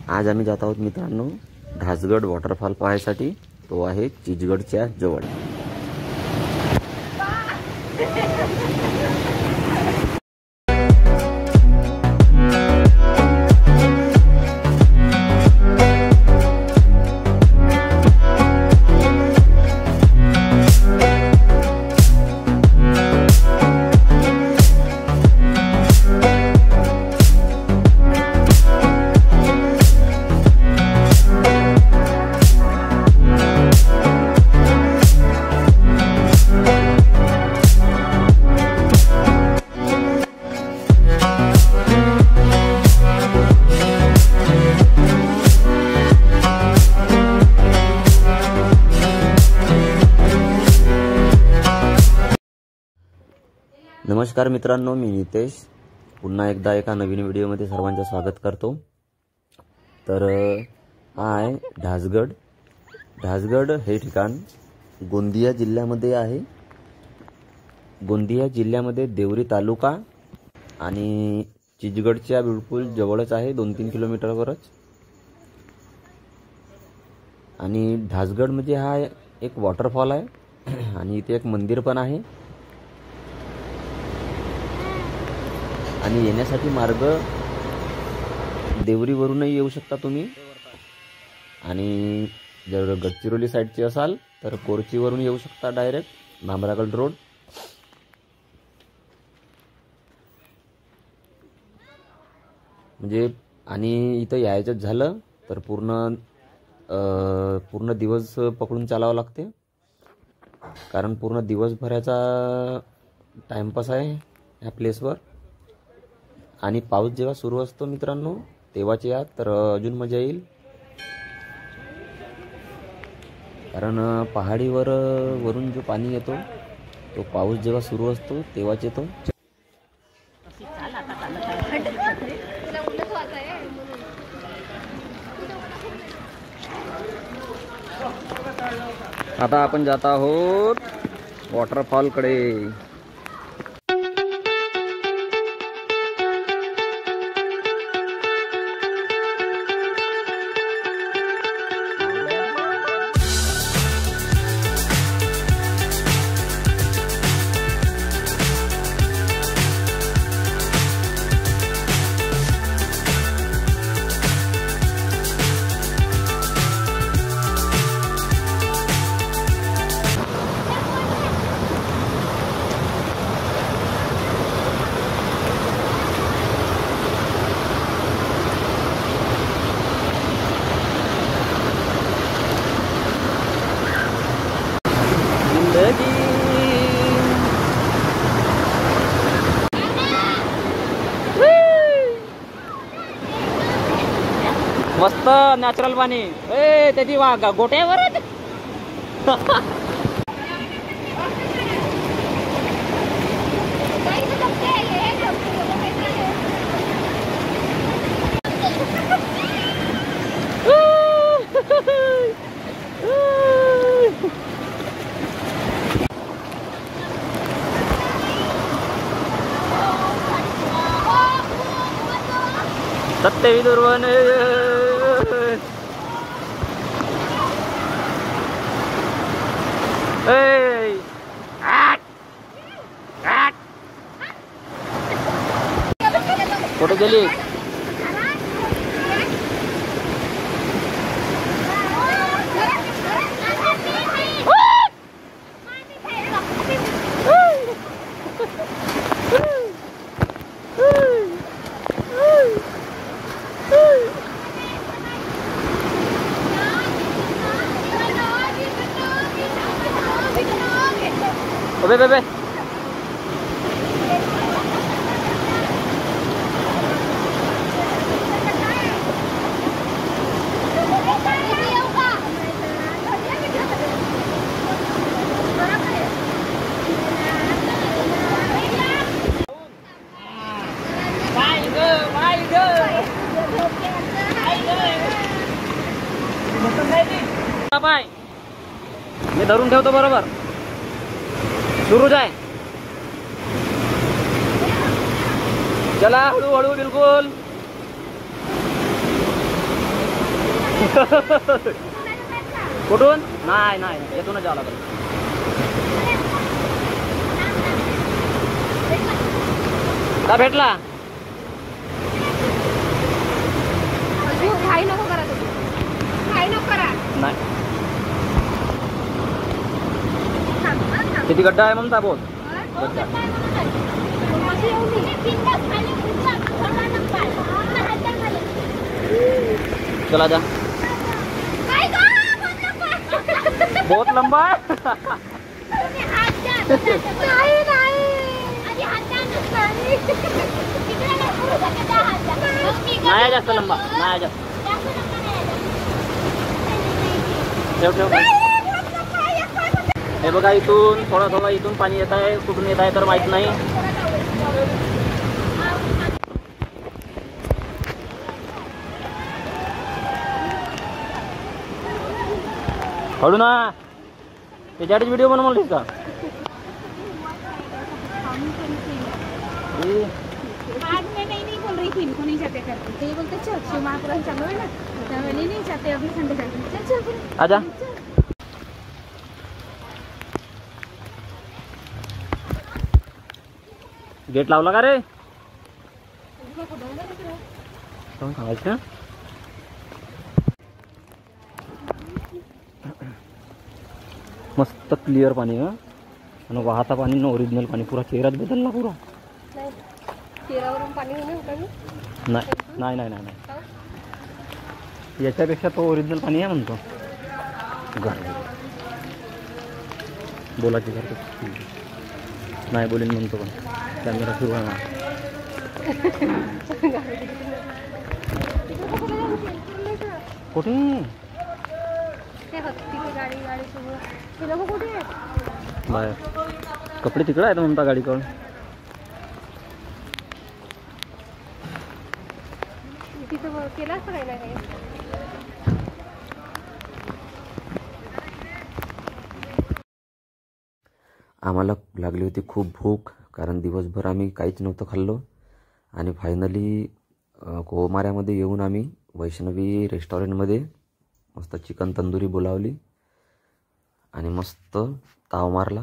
आज आम्ही जात आहोत मित्रांनो ढासगड वॉटरफॉल पाहायसाठी। तो आहे चिचगडच्या जवळ। नमस्कार मित्रांनो, मी नितेश पुन्हा एकदा एका नवीन व्हिडिओमध्ये सर्वांचं स्वागत करतो। तर हा आहे ढासगड। ढासगड हे ठिकाण गोंदिया जिल्ह्यामध्ये आहे। गोंदिया जिल्ह्यामध्ये देवरी तालुका आणि चिचगडच्या बिलकुल जवळच आहे, 2-3 किलोमीटरवरच। आणि ढासगड म्हणजे हा एक वॉटरफॉल आहे आणि इथे एक मंदिर पण आहे। आणि येण्यासाठी मार्ग देवरीवरूनही येऊ शकता तुम्ही, आणि जर गडचिरोली साईडचे असाल तर कोरचीवरून येऊ शकता डायरेक्ट भामरागड रोड। म्हणजे आणि इथं यायचं झालं तर पूर्ण दिवस पकडून चालावं लागते, कारण पूर्ण दिवसभराचा टाइमपास आहे या प्लेसवर। आणि पाऊस जेव्हा सुरू असतो मित्रांनो तेव्हाच या तर अजून मजा येईल, कारण पहाडीवर वरून जो पाणी येतो तो पाऊस जेव्हा सुरू असतो तेव्हाच येतो। आता आपण जात आहोत वॉटरफॉल कडे। मस्त नॅचरल पाणी ए त्याची वागा गोट्यावर सत्तेवी दुर्वन कुठे गेली? Bebe bebe. पाय मी धरून ठेवतो बरोबर, सुरू जाए। चला हळू हळू बिलकुल। कुठून? नाही नाही, येथूनच जावं लागेल. का भेटला? घाई नको करा तुम्ही, घाई नको करा. नाही. किती गड्डा आहे म्हणता बोल? चला जा. बहुत लंबा है. नाही जास्त लंबा, नाही जास्त. ठेव ठेव. हे बघा, इथून थोडा थोडा इथून पाणी येत आहे, कुठून येत आहे तर माहित नाही. हळू ना, त्याच्यासाठी व्हिडिओ बनवून म्हणलीस का? आज मैं नहीं बोल रही थी, इनको नहीं जाते करते, तो ये बोलते चल शिव महापुराण चालू है ना, तो नहीं जाते अभी संडे जाते. चल चल आजा. गेट लावला का रे? सांगायचं. मस्त क्लिअर पाणी आहे आणि वाहता पाणी ना, ओरिजिनल पाणी. पुरा चेहराच बदलला पुरा. चेहऱ्यावरून पाणी होणे होता मी. नाही नाही नाही नाही, याच्यापेक्षा तो ओरिजिनल पाणी आहे म्हणतो. बोलायची करतो नाही, बोलेन म्हणतो पण कॅमेरा सुरू आहे. कुठे गाडी गाडी सगळं ते लोक कुठे आहेत? बाय, कपडे तिकडे आहेत म्हणता गाडीकडून. तिथं केलं असतं काही ना काही. आम्हाला लागली होती खूप भूक, कारण दिवसभर आम्ही काहीच नव्हतं खाल्लो. आणि फायनली कोमाऱ्यामध्ये येऊन आम्ही वैष्णवी रेस्टॉरंटमध्ये मस्त चिकन तंदुरी बोलावली आणि मस्त ताव मारला.